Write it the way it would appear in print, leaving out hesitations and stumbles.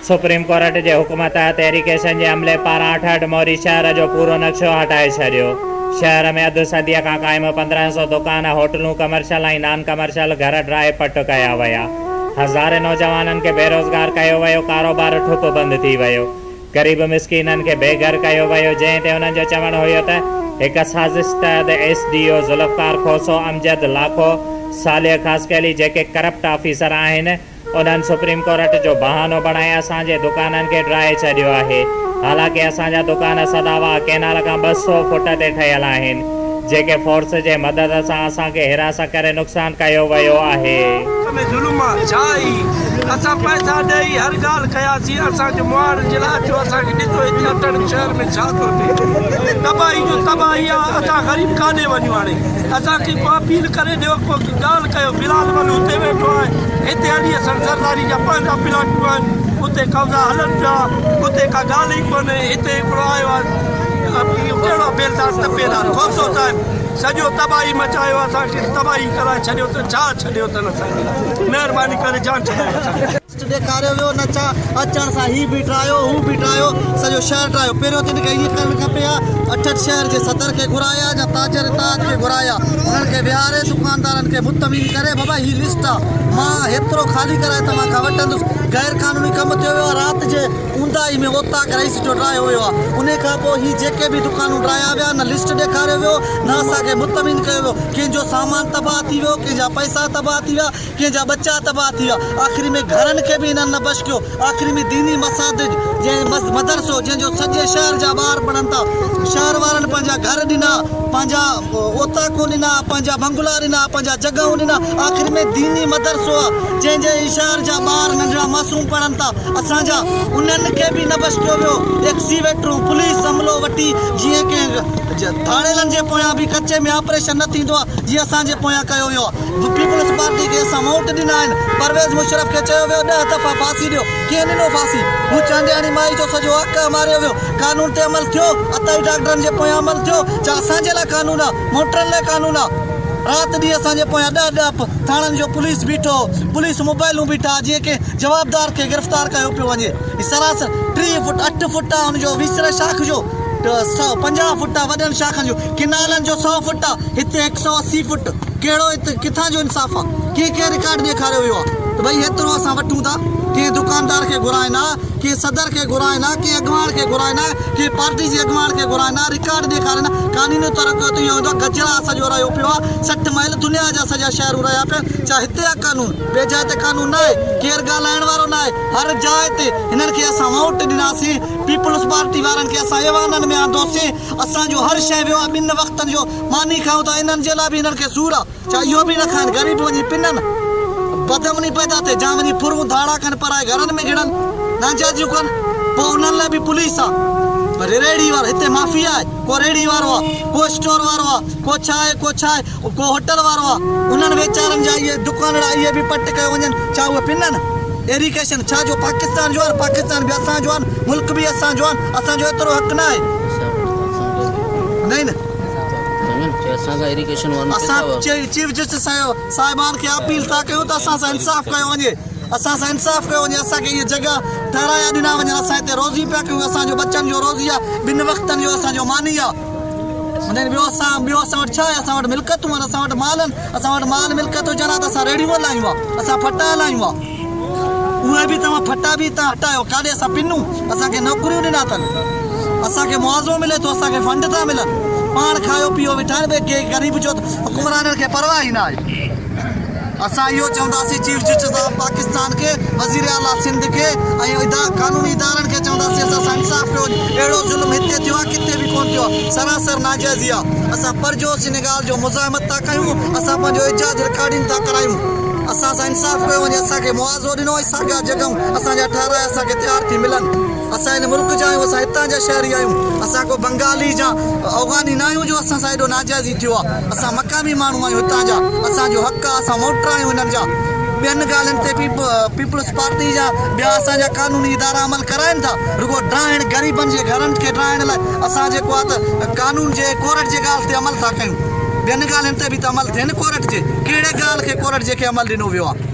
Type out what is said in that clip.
Supreme court के हुक्म तहत एरिगेशन के अमले पारां अठहठ मोरी शहर जो पूरो नक्शो हटाए छो। शहर में अध सदी का कायम 1500 दुकान, होटलूं, कमर्शियल और नॉन कमर्शियल घर ड्राई पट कया वया। हज़ारे नौजवानन के बेरोजगार किया वो, कारोबार ठुप बंद थी वो। गरीब मिसकीनन के बेघर किया वो, जैसे उन्हनि जो चवण हो एक साजिश तहत SDO जुल्फकार खोसो अमजद लाखो सालिया खासकैली जेके करप्ट ऑफिसर आहिनि उन्हनि सुप्रीम कोर्ट जो बहानो बणाए असांजे दुकाननि खे ड्राए छॾियो आहे। हालांकि असांजा दुकान सदावा केनाल खां 200 फुट ते ठहियल आहिनि, जेके फोर्स जे मदद सां असांखे हिरास करे नुक़सान कयो वियो आहे। असां पैसा ॾेई हर ॻाल्हि कयासीं, असांजो मुआर जे लाइ जो असांखे ॾिसो हिते अटण शहर में छा थो थिए, तबाही जो तबाही आहे। असां ग़रीब काॾे वञूं हाणे? असांखे को अपील करे ॾियो, को ॻाल्हि कयो। बिलाल वञ हुते वेठो आहे, हिते हली असां सरदारी जा पंहिंजा प्लाटूं आहिनि, उते कब्ज़ा हलनि पिया, उते का ॻाल्हि ई कोन्हे। हिते हिकिड़ो आयो आहे कहिड़ो बेलदार तपेदार खोसो साहिब, सॼो तबाही मचायो, असांखे तबाही कराए छॾियो। त छा छॾियो अथनि असांखे? महिरबानी करे जांच कयो। ॾेखारियो वियो न छा अचण सां ही बि ठाहियो, हू बि ठाहियो, सॼो शहर ठाहियो। पहिरियों त हिनखे ईअं करणु खपे हा, 68 शहर जे सदर खे घुराया या ताजर ताज खे घुराया, उन्हनि खे विहारे दुकानदारनि खे मुतमिन करे बाबा ही लिस्ट आहे, मां हेतिरो ख़ाली कराए तव्हां खां वठंदुसि। गैर क़ानूनी कमु थियो वियो आहे, राति जे ऊंदाई में ओता रईस जो ड्रायो वियो आहे। उन खां पोइ ही जेके बि दुकानूं ड्राया विया, न लिस्ट ॾेखारियो वियो, न असांखे मुतमिन कयो वियो। कंहिंजो सामान तबाह थी वियो, कंहिंजा पैसा तबाह थी विया, कंहिंजा बच्चा तबाह थी विया। आख़िरी में घरनि खे बि इन्हनि न बच कयो। आख़िरी में दीनी मसाजिद जंहिं मदरसो जंहिंजो सॼे शहर जा ॿार पढ़नि था, शहर वारनि पंहिंजा घर ॾिना, पंहिंजा ओताकूं ॾिना, पंहिंजा बंगला ॾिना, पंहिंजा जॻहूं ॾिना। आख़िर में दीनी मदरसो आहे जंहिंजे शहर जा ॿार नंढड़ा मासूम पढ़नि था, असांजा उन्हनि खे बि न बच कयो वियो। एक्सीवेटरूं पुलिस अमलो वठी, जीअं की थाणेलनि जे पोयां बि कचे में ऑपरेशन न थींदो आहे, जीअं असांजे पोयां कयो वियो आहे। पीपल्स पार्टी खे असां वोट ॾिना आहिनि। परवेज़ मुशरफ खे चयो वियो 10 दफ़ा फांसी ॾियो, कीअं ॾिनो फांसी? हू चांडियाणी माई जो सॼो हक़ मारियो वियो। कानून ते अमल थियो, अताई डॉक्टरनि जे पोयां अमल थियो, छा असांजे लाइ कानून आहे? मोटरनि लाइ कानून आहे? राति ॾींहुं असांजे पोयां 10 थाणनि जो पुलिस बीठो, पुलिस मोबाइलूं बीठा, जीअं की जवाबदार खे गिरफ़्तार कयो पियो वञे। सरासर 3 फुट 8 फुट आहे हुनजो विसर शाख जो, 150 फुट आहे वॾनि शाखनि जो। किनालनि जो 100 फुट आहे, हिते 180 फुट। कहिड़ो हिते किथां जो इंसाफ़ आहे? कंहिं रिकॉर्ड ॾेखारियो वियो आहे त भई हेतिरो असां वठूं था? कंहिं दुकानदार खे घुराइना, कंहिं सदर खे घुराइना, कंहिं अॻवान खे घुराइना, कंहिं पार्टी जे अॻवान खे घुराइना, रिकॉर्ड ॾेखारिना। कानूनी तरक़ो त इहो हूंदो आहे, गजरा सॼो रहियो पियो आहे, 60 माइल दुनिया जा सॼा शहर रहिया पिया। छा हिते आहे कानून? ॿिए जाइ ते कानून न आहे, केरु ॻाल्हाइण वारो न आहे। हर जाइ ते हिननि खे असां वोट ॾिनासीं, पीपल्स पार्टी वारनि खे असां ऐवाननि में आंदोसीं। असांजो हर शइ वियो आहे, 2 वक़्तनि जो मानी खाऊं था, इन्हनि जे लाइ बि हिननि खे सूर आहे। छा इहो बि न खाइनि? ग़रीब वञी पिननि, बदमनी पैदा थिए, जा वञी फुरूं धाड़ा कनि, पराए घरनि में गिड़नि, नाजाइज़ियूं कनि, पोइ उन्हनि लाइ बि पुलिस आहे। रेड़ी वारो हिते माफ़िया आहे, को रेड़ी वारो आहे, को स्टोर वारो आहे, को छा आहे, को होटल वारो आहे। उन्हनि वीचारनि जा इहे दुकानड़ा इहे बि पट कयो वञनि, छा उहे पिननि? एरिगेशन छा जो पाकिस्तान जो आहे? पाकिस्तान बि असांजो आहे, मुल्क बि असांजो आहे, असांजो एतिरो हक़ न आहे? नहीं न असां चीफ जस्टिस साहिबान खे अपील था कयूं त असां सां इंसाफ़ कयो वञे, असां सां इंसाफ़ कयो वञे। असांखे इहे जॻह ठहिराया ॾिना वञनि, असां हिते रोज़ी पिया कयूं, असांजो बच्चनि जो रोज़ी आहे, 2 वक़्तनि जो असांजो मानी आहे। ॿियो असां वटि छा आहे? असां वटि मिल्कतूं आहिनि, असां वटि माल आहिनि। असां वटि माल मिल्कत हुजनि त असां रेड़ियूं हलायूं आहे, असां फटा हलायूं आहे। उहे बि तव्हां फटा बि तव्हां हटायो, काॾे असां पिनूं? असांखे नौकरियूं ॾिना अथनि, असांखे मुआवज़ो मिले थो, असांखे फंड था मिलनि, पाण खायो पीओ वेठा आहिनि। ॿिए गरीब जो हुकुमराननि खे परवाह ई न आहे। असां इहो चवंदासीं चीफ जस्टिस ऑफ पाकिस्तान खे, वज़ीर आला सिंध खे ऐं कानूनी इदारनि खे चवंदासीं असां सां इंसाफ़ कयो। अहिड़ो ज़ुल्म हिते थियो आहे, किथे बि कोन थियो आहे, सरासर नाजाइज़ी आहे। असां परजोश इन ॻाल्हि जो मुज़ाहिमत था कयूं, असां पंहिंजो इजाज़ रिकॉर्डिंग था करायूं। असां सां इंसाफ़ कयो वञे, असांखे मुआवज़ो ॾिनो, साॻिया जॻहूं असांजा ठाराए असांखे तयारु थी मिलनि। असां हिन मुल्क जा आहियूं, असां हितां जा शहरी आहियूं, असां को बंगाली जा अफ़गानी न आहियूं जो असां सां हेॾो नाजाइज़ी थियो आहे। असां मक़ामी माण्हू आहियूं हितां जा, असांजो हक़ आहे, असां वोटर आहियूं हिननि जा। ॿियनि ॻाल्हियुनि ते पीपल्स पार्टी जा ॿिया असांजा कानूनी इदारा अमल कराइनि था, रुगो ड्राइण ग़रीबनि जे घरनि खे ड्राइण लाइ असां जेको आहे त कानून जे कोर्ट जे ॻाल्हि ते अमल था कयूं। ॿियनि ॻाल्हियुनि ते बि त अमल थिए न कोर्ट जे। कहिड़े ॻाल्हि खे कोर्ट जेके अमल ॾिनो वियो आहे?